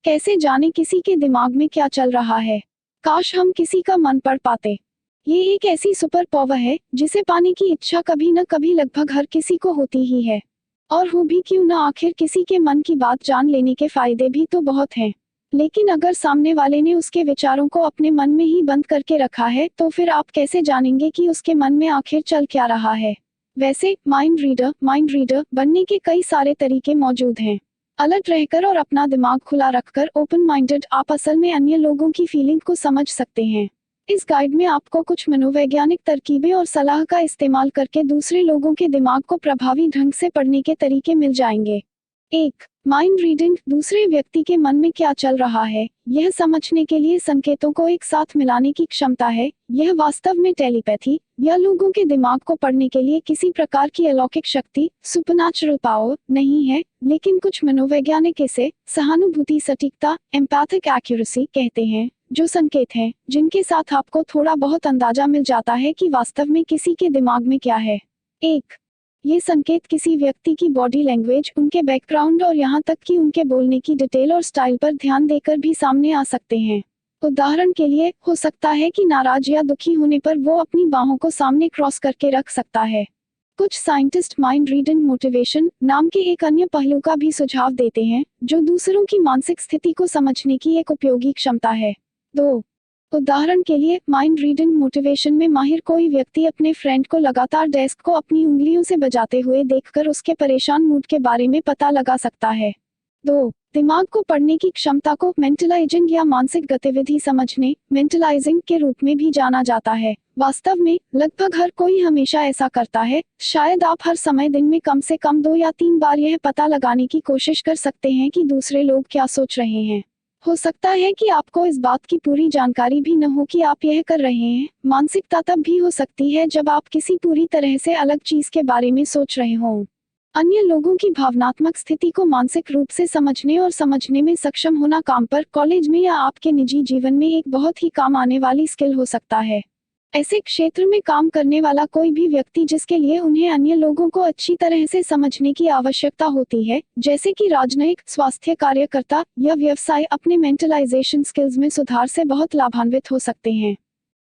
कैसे जाने किसी के दिमाग में क्या चल रहा है। काश हम किसी का मन पढ़ पाते। ये एक ऐसी सुपर पावर है जिसे पाने की इच्छा कभी न कभी लगभग हर किसी को होती ही है। और हो भी क्यों ना, आखिर किसी के मन की बात जान लेने के फायदे भी तो बहुत हैं। लेकिन अगर सामने वाले ने उसके विचारों को अपने मन में ही बंद करके रखा है तो फिर आप कैसे जानेंगे कि उसके मन में आखिर चल क्या रहा है। वैसे माइंड रीडर बनने के कई सारे तरीके मौजूद हैं। अलर्ट रहकर और अपना दिमाग खुला रखकर ओपन माइंडेड आप असल में अन्य लोगों की फीलिंग को समझ सकते हैं। इस गाइड में आपको कुछ मनोवैज्ञानिक तरकीबें और सलाह का इस्तेमाल करके दूसरे लोगों के दिमाग को प्रभावी ढंग से पढ़ने के तरीके मिल जाएंगे। 1. माइंड रीडिंग दूसरे व्यक्ति के मन में क्या चल रहा है यह समझने के लिए संकेतों को एक साथ मिलाने की क्षमता है। यह वास्तव में टेलीपैथी या लोगों के दिमाग को पढ़ने के लिए किसी प्रकार की अलौकिक शक्ति सुपरनैचुरल पावर नहीं है, लेकिन कुछ मनोवैज्ञानिक इसे सहानुभूति सटीकता एम्पैथिक एक्यूरेसी कहते हैं, जो संकेत हैं जिनके साथ आपको थोड़ा बहुत अंदाजा मिल जाता है कि वास्तव में किसी के दिमाग में क्या है। 1. ये संकेत किसी व्यक्ति की बॉडी लैंग्वेज, उनके बैकग्राउंड और यहाँ तक कि उनके बोलने की डिटेल और स्टाइल पर ध्यान देकर भी सामने आ सकते हैं। उदाहरण के लिए, हो सकता है कि नाराज या दुखी होने पर वो अपनी बाहों को सामने क्रॉस करके रख सकता है। कुछ साइंटिस्ट माइंड रीडिंग मोटिवेशन नाम के एक अन्य पहलू का भी सुझाव देते हैं, जो दूसरों की मानसिक स्थिति को समझने की एक उपयोगी क्षमता है। 2. उदाहरण के लिए, माइंड रीडिंग मोटिवेशन में माहिर कोई व्यक्ति अपने फ्रेंड को लगातार डेस्क को अपनी उंगलियों से बजाते हुए देखकर उसके परेशान मूड के बारे में पता लगा सकता है। 2. दिमाग को पढ़ने की क्षमता को मेंटलाइजिंग या मानसिक गतिविधि समझने मेंटलाइजिंग के रूप में भी जाना जाता है। वास्तव में लगभग हर कोई हमेशा ऐसा करता है। शायद आप हर समय दिन में कम से कम 2 या 3 बार यह पता लगाने की कोशिश कर सकते हैं कि दूसरे लोग क्या सोच रहे हैं। हो सकता है कि आपको इस बात की पूरी जानकारी भी न हो कि आप यह कर रहे हैं। मानसिकता तब भी हो सकती है जब आप किसी पूरी तरह से अलग चीज के बारे में सोच रहे हों। अन्य लोगों की भावनात्मक स्थिति को मानसिक रूप से समझने और समझने में सक्षम होना काम पर, कॉलेज में या आपके निजी जीवन में एक बहुत ही काम आने वाली स्किल हो सकता है। ऐसे क्षेत्र में काम करने वाला कोई भी व्यक्ति जिसके लिए उन्हें अन्य लोगों को अच्छी तरह से समझने की आवश्यकता होती है, जैसे कि राजनयिक, स्वास्थ्य कार्यकर्ता या व्यवसाय, अपने मेंटलाइजेशन स्किल्स में सुधार से बहुत लाभान्वित हो सकते हैं।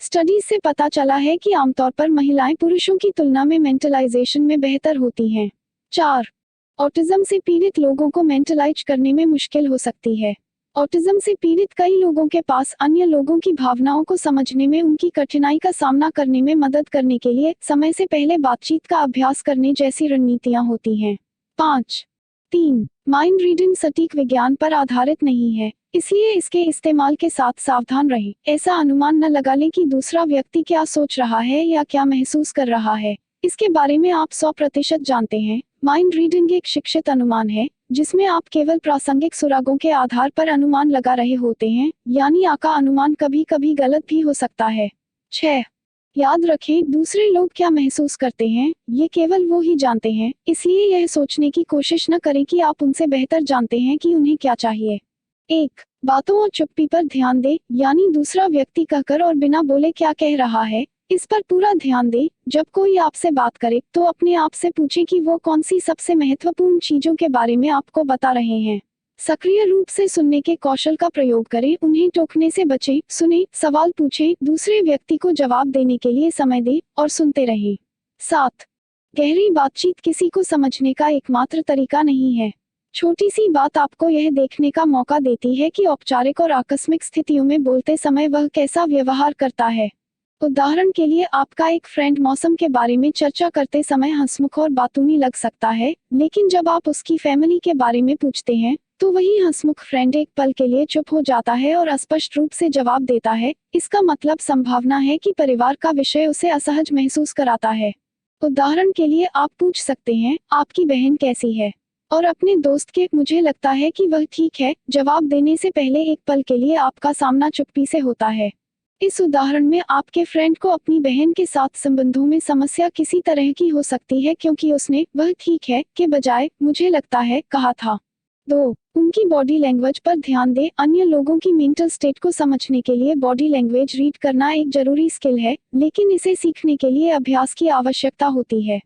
स्टडीज से पता चला है कि आमतौर पर महिलाएं पुरुषों की तुलना में मेंटलाइजेशन में बेहतर होती हैं। 4. ऑटिज्म से पीड़ित लोगों को मेंटलाइज करने में मुश्किल हो सकती है। ऑटिज्म से पीड़ित कई लोगों के पास अन्य लोगों की भावनाओं को समझने में उनकी कठिनाई का सामना करने में मदद करने के लिए समय से पहले बातचीत का अभ्यास करने जैसी रणनीतियां होती हैं। 5. 3. माइंड रीडिंग सटीक विज्ञान पर आधारित नहीं है, इसलिए इसके इस्तेमाल के साथ सावधान रहें। ऐसा अनुमान न लगा लें कि दूसरा व्यक्ति क्या सोच रहा है या क्या महसूस कर रहा है। इसके बारे में आप 100% जानते हैं। माइंड रीडिंग एक शिक्षित अनुमान है जिसमें आप केवल प्रासंगिक सुरागों के आधार पर अनुमान लगा रहे होते हैं, यानी आपका अनुमान कभी कभी गलत भी हो सकता है। 6. याद रखें, दूसरे लोग क्या महसूस करते हैं ये केवल वो ही जानते हैं, इसलिए यह सोचने की कोशिश न करें कि आप उनसे बेहतर जानते हैं कि उन्हें क्या चाहिए। 1. बातों और चुप्पी पर ध्यान दें, यानी दूसरा व्यक्ति कहकर और बिना बोले क्या कह रहा है, इस पर पूरा ध्यान दें। जब कोई आपसे बात करे तो अपने आप से पूछें कि वो कौन सी सबसे महत्वपूर्ण चीजों के बारे में आपको बता रहे हैं। सक्रिय रूप से सुनने के कौशल का प्रयोग करें, उन्हें टोकने से बचें, सुने, सवाल पूछें, दूसरे व्यक्ति को जवाब देने के लिए समय दें और सुनते रहें। 7. गहरी बातचीत किसी को समझने का एकमात्र तरीका नहीं है। छोटी सी बात आपको यह देखने का मौका देती है कि औपचारिक और आकस्मिक स्थितियों में बोलते समय वह कैसा व्यवहार करता है। उदाहरण के लिए, आपका एक फ्रेंड मौसम के बारे में चर्चा करते समय हंसमुख और बातूनी लग सकता है, लेकिन जब आप उसकी फैमिली के बारे में पूछते हैं तो वही हंसमुख फ्रेंड एक पल के लिए चुप हो जाता है और अस्पष्ट रूप से जवाब देता है। इसका मतलब संभावना है कि परिवार का विषय उसे असहज महसूस कराता है। उदाहरण के लिए, आप पूछ सकते हैं, आपकी बहन कैसी है, और अपने दोस्त के मुझे लगता है कि वह ठीक है जवाब देने से पहले एक पल के लिए आपका सामना चुप्पी से होता है। इस उदाहरण में आपके फ्रेंड को अपनी बहन के साथ संबंधों में समस्या किसी तरह की हो सकती है क्योंकि उसने वह ठीक है के बजाय मुझे लगता है कहा था। 2. उनकी बॉडी लैंग्वेज पर ध्यान दें। अन्य लोगों की मेंटल स्टेट को समझने के लिए बॉडी लैंग्वेज रीड करना एक जरूरी स्किल है, लेकिन इसे सीखने के लिए अभ्यास की आवश्यकता होती है।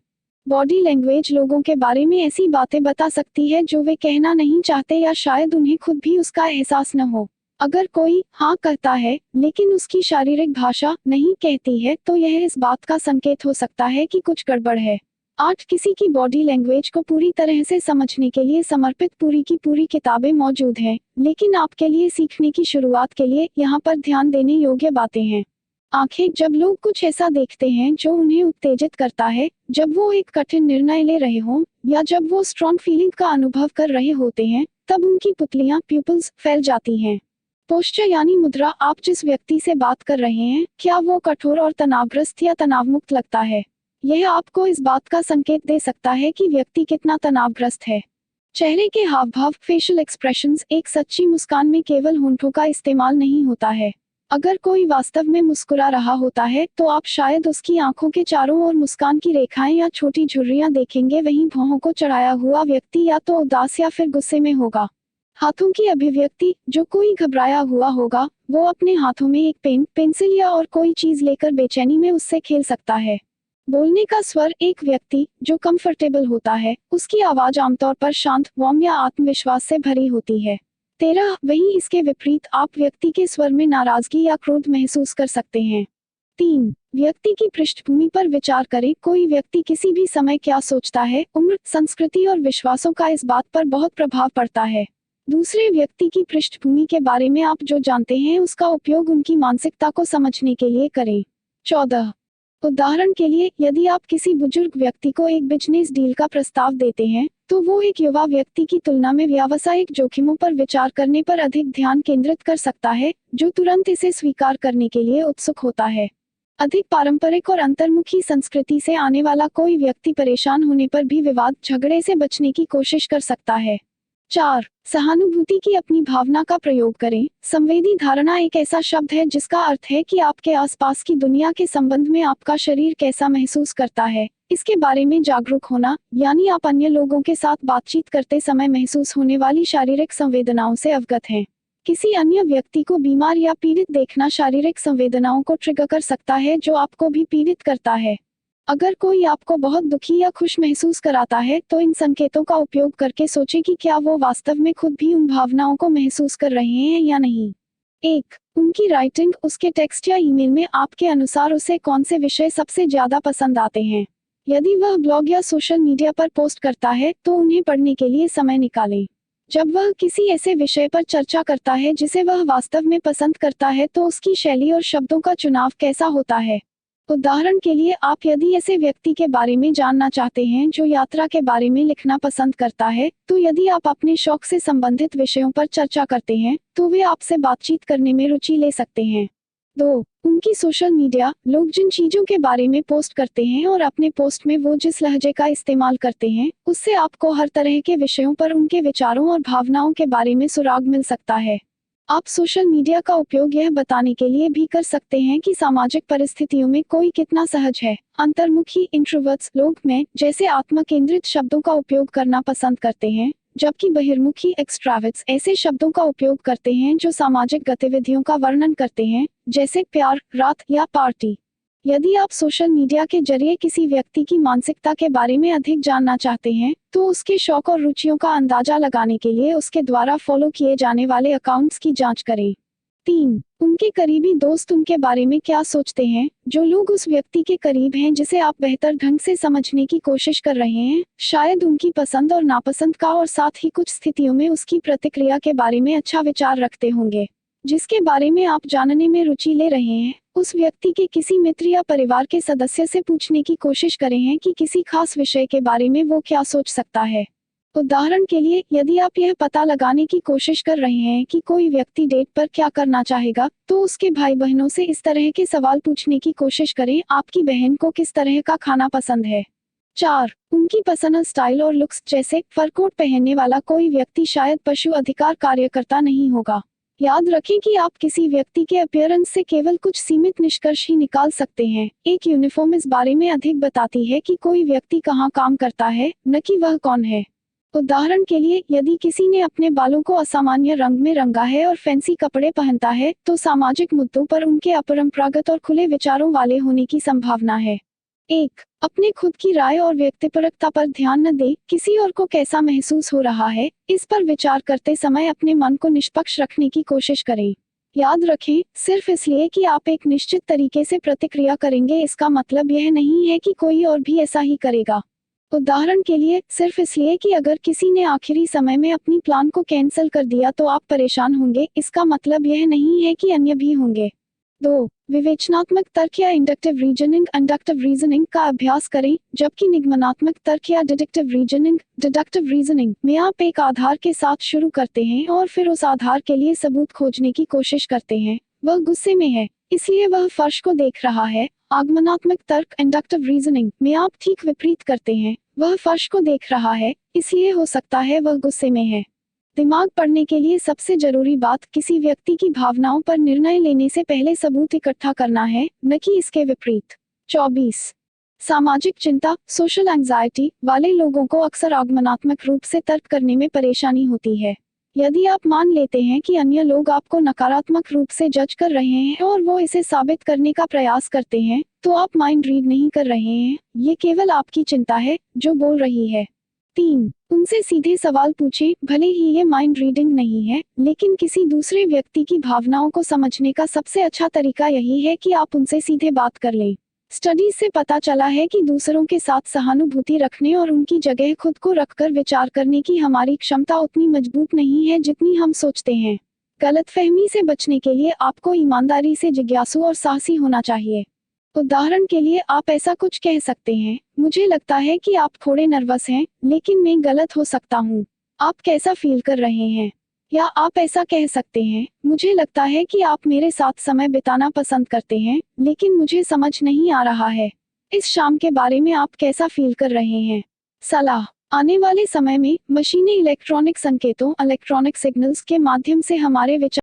बॉडी लैंग्वेज लोगों के बारे में ऐसी बातें बता सकती है जो वे कहना नहीं चाहते या शायद उन्हें खुद भी उसका एहसास न हो। अगर कोई हाँ कहता है लेकिन उसकी शारीरिक भाषा नहीं कहती है तो यह इस बात का संकेत हो सकता है कि कुछ गड़बड़ है। 8 किसी की बॉडी लैंग्वेज को पूरी तरह से समझने के लिए समर्पित पूरी की पूरी किताबें मौजूद हैं, लेकिन आपके लिए सीखने की शुरुआत के लिए यहाँ पर ध्यान देने योग्य बातें हैं। आंखें, जब लोग कुछ ऐसा देखते हैं जो उन्हें उत्तेजित करता है, जब वो एक कठिन निर्णय ले रहे हों या जब वो स्ट्रॉन्ग फीलिंग का अनुभव कर रहे होते हैं, तब उनकी पुतलियां प्यूपल्स फैल जाती हैं। पोस्चर यानी मुद्रा, आप जिस व्यक्ति से बात कर रहे हैं, क्या वो कठोर और तनावग्रस्त या तनावमुक्त लगता है? यह आपको इस बात का संकेत दे सकता है कि व्यक्ति कितना तनावग्रस्त है। चेहरे के हाव-भाव, फेशियल एक्सप्रेशंस, एक सच्ची मुस्कान में केवल होंठों का इस्तेमाल नहीं होता है। अगर कोई वास्तव में मुस्कुरा रहा होता है तो आप शायद उसकी आंखों के चारों ओर मुस्कान की रेखाएं या छोटी झुर्रियां देखेंगे। वहीं भौहों को चढ़ाया हुआ व्यक्ति या तो उदास या फिर गुस्से में होगा। हाथों की अभिव्यक्ति, जो कोई घबराया हुआ होगा वो अपने हाथों में एक पेन, पेंसिल या और कोई चीज लेकर बेचैनी में उससे खेल सकता है। बोलने का स्वर, एक व्यक्ति जो कंफर्टेबल होता है उसकी आवाज आमतौर पर शांत, वार्म या आत्मविश्वास से भरी होती है। 13 वहीं इसके विपरीत आप व्यक्ति के स्वर में नाराजगी या क्रोध महसूस कर सकते हैं। 3 व्यक्ति की पृष्ठभूमि पर विचार करें। कोई व्यक्ति किसी भी समय क्या सोचता है, उम्र, संस्कृति और विश्वासों का इस बात पर बहुत प्रभाव पड़ता है। दूसरे व्यक्ति की पृष्ठभूमि के बारे में आप जो जानते हैं उसका उपयोग उनकी मानसिकता को समझने के लिए करें। 14 उदाहरण के लिए, यदि आप किसी बुजुर्ग व्यक्ति को एक बिजनेस डील का प्रस्ताव देते हैं तो वो एक युवा व्यक्ति की तुलना में व्यावसायिक जोखिमों पर विचार करने पर अधिक ध्यान केंद्रित कर सकता है, जो तुरंत इसे स्वीकार करने के लिए उत्सुक होता है। अधिक पारंपरिक और अंतर्मुखी संस्कृति से आने वाला कोई व्यक्ति परेशान होने पर भी विवाद, झगड़े से बचने की कोशिश कर सकता है। 4 सहानुभूति की अपनी भावना का प्रयोग करें। संवेदी धारणा एक ऐसा शब्द है जिसका अर्थ है कि आपके आसपास की दुनिया के संबंध में आपका शरीर कैसा महसूस करता है, इसके बारे में जागरूक होना, यानी आप अन्य लोगों के साथ बातचीत करते समय महसूस होने वाली शारीरिक संवेदनाओं से अवगत हैं। किसी अन्य व्यक्ति को बीमार या पीड़ित देखना शारीरिक संवेदनाओं को ट्रिगर कर सकता है जो आपको भी पीड़ित करता है। अगर कोई आपको बहुत दुखी या खुश महसूस कराता है तो इन संकेतों का उपयोग करके सोचें कि क्या वो वास्तव में खुद भी उन भावनाओं को महसूस कर रहे हैं या नहीं। 1 उनकी राइटिंग, उसके टेक्स्ट या ईमेल में आपके अनुसार उसे कौन से विषय सबसे ज्यादा पसंद आते हैं। यदि वह ब्लॉग या सोशल मीडिया पर पोस्ट करता है तो उन्हें पढ़ने के लिए समय निकालें। जब वह किसी ऐसे विषय पर चर्चा करता है जिसे वह वास्तव में पसंद करता है तो उसकी शैली और शब्दों का चुनाव कैसा होता है। उदाहरण के लिए, आप यदि ऐसे व्यक्ति के बारे में जानना चाहते हैं जो यात्रा के बारे में लिखना पसंद करता है, तो यदि आप अपने शौक से संबंधित विषयों पर चर्चा करते हैं तो वे आपसे बातचीत करने में रुचि ले सकते हैं। 2 उनकी सोशल मीडिया, लोग जिन चीजों के बारे में पोस्ट करते हैं और अपने पोस्ट में वो जिस लहजे का इस्तेमाल करते हैं, उससे आपको हर तरह के विषयों पर उनके विचारों और भावनाओं के बारे में सुराग मिल सकता है। आप सोशल मीडिया का उपयोग यह बताने के लिए भी कर सकते हैं कि सामाजिक परिस्थितियों में कोई कितना सहज है। अंतर्मुखी इंट्रोवर्ट्स लोग मैं जैसे आत्म केंद्रित शब्दों का उपयोग करना पसंद करते हैं, जबकि बहिर्मुखी एक्सट्रावर्ट्स ऐसे शब्दों का उपयोग करते हैं जो सामाजिक गतिविधियों का वर्णन करते हैं, जैसे प्यार, रात या पार्टी। यदि आप सोशल मीडिया के जरिए किसी व्यक्ति की मानसिकता के बारे में अधिक जानना चाहते हैं तो उसके शौक और रुचियों का अंदाजा लगाने के लिए उसके द्वारा फॉलो किए जाने वाले अकाउंट्स की जांच करें। 3 उनके करीबी दोस्त उनके बारे में क्या सोचते हैं। जो लोग उस व्यक्ति के करीब हैं जिसे आप बेहतर ढंग से समझने की कोशिश कर रहे हैं, शायद उनकी पसंद और नापसंद का और साथ ही कुछ स्थितियों में उसकी प्रतिक्रिया के बारे में अच्छा विचार रखते होंगे। जिसके बारे में आप जानने में रुचि ले रहे हैं, उस व्यक्ति के किसी मित्र या परिवार के सदस्य से पूछने की कोशिश करें हैं कि किसी खास विषय के बारे में वो क्या सोच सकता है। उदाहरण के लिए, यदि आप यह पता लगाने की कोशिश कर रहे हैं कि कोई व्यक्ति डेट पर क्या करना चाहेगा, तो उसके भाई बहनों से इस तरह के सवाल पूछने की कोशिश करें, आपकी बहन को किस तरह का खाना पसंद है। 4 उनकी पर्सनल स्टाइल और लुक्स, जैसे फर कोट पहनने वाला कोई व्यक्ति शायद पशु अधिकार कार्यकर्ता नहीं होगा। याद रखें कि आप किसी व्यक्ति के अपीयरेंस से केवल कुछ सीमित निष्कर्ष ही निकाल सकते हैं। एक यूनिफॉर्म इस बारे में अधिक बताती है कि कोई व्यक्ति कहाँ काम करता है, न कि वह कौन है। उदाहरण के लिए, यदि किसी ने अपने बालों को असामान्य रंग में रंगा है और फैंसी कपड़े पहनता है, तो सामाजिक मुद्दों पर उनके अपरंपरागत और खुले विचारों वाले होने की संभावना है। एक, अपने खुद की राय और व्यक्तिपरकता पर ध्यान न दें। किसी और को कैसा महसूस हो रहा है, इस पर विचार करते समय अपने मन को निष्पक्ष रखने की कोशिश करें। याद रखें, सिर्फ इसलिए कि आप एक निश्चित तरीके से प्रतिक्रिया करेंगे इसका मतलब यह नहीं है कि कोई और भी ऐसा ही करेगा। उदाहरण के लिए, सिर्फ इसलिए कि अगर किसी ने आखिरी समय में अपनी प्लान को कैंसिल कर दिया तो आप परेशान होंगे, इसका मतलब यह नहीं है कि अन्य भी होंगे। 2. विवेचनात्मक तर्क या इंडक्टिव रीजनिंग का अभ्यास करें, जबकि निगमनात्मक तर्क या डिडक्टिव रीजनिंग में आप एक आधार के साथ शुरू करते हैं और फिर उस आधार के लिए सबूत खोजने की कोशिश करते हैं। वह गुस्से में है, इसलिए वह फर्श को देख रहा है। आगमनात्मक तर्क इंडक्टिव रीजनिंग में आप ठीक विपरीत करते हैं, वह फर्श को देख रहा है, इसलिए हो सकता है वह गुस्से में है। दिमाग पढ़ने के लिए सबसे जरूरी बात किसी व्यक्ति की भावनाओं पर निर्णय लेने से पहले सबूत इकट्ठा करना है, न कि इसके विपरीत। 24. सामाजिक चिंता सोशल एंजाइटी वाले लोगों को अक्सर आगमनात्मक रूप से तर्क करने में परेशानी होती है। यदि आप मान लेते हैं कि अन्य लोग आपको नकारात्मक रूप से जज कर रहे हैं और वो इसे साबित करने का प्रयास करते हैं, तो आप माइंड रीड नहीं कर रहे हैं, ये केवल आपकी चिंता है जो बोल रही है। 3. उनसे सीधे सवाल पूछें, भले ही ये माइंड रीडिंग नहीं है, लेकिन किसी दूसरे व्यक्ति की भावनाओं को समझने का सबसे अच्छा तरीका यही है कि आप उनसे सीधे बात कर लें। स्टडीज से पता चला है कि दूसरों के साथ सहानुभूति रखने और उनकी जगह खुद को रखकर विचार करने की हमारी क्षमता उतनी मजबूत नहीं है जितनी हम सोचते हैं। गलतफहमी से बचने के लिए आपको ईमानदारी से जिज्ञासु और साहसी होना चाहिए। उदाहरण के लिए आप ऐसा कुछ कह सकते हैं, मुझे लगता है कि आप थोड़े नर्वस हैं, लेकिन मैं गलत हो सकता हूँ। आप कैसा फील कर रहे हैं? या आप ऐसा कह सकते हैं, मुझे लगता है कि आप मेरे साथ समय बिताना पसंद करते हैं, लेकिन मुझे समझ नहीं आ रहा है इस शाम के बारे में आप कैसा फील कर रहे हैं। सलाह, आने वाले समय में मशीनें इलेक्ट्रॉनिक संकेतों के माध्यम से हमारे विचार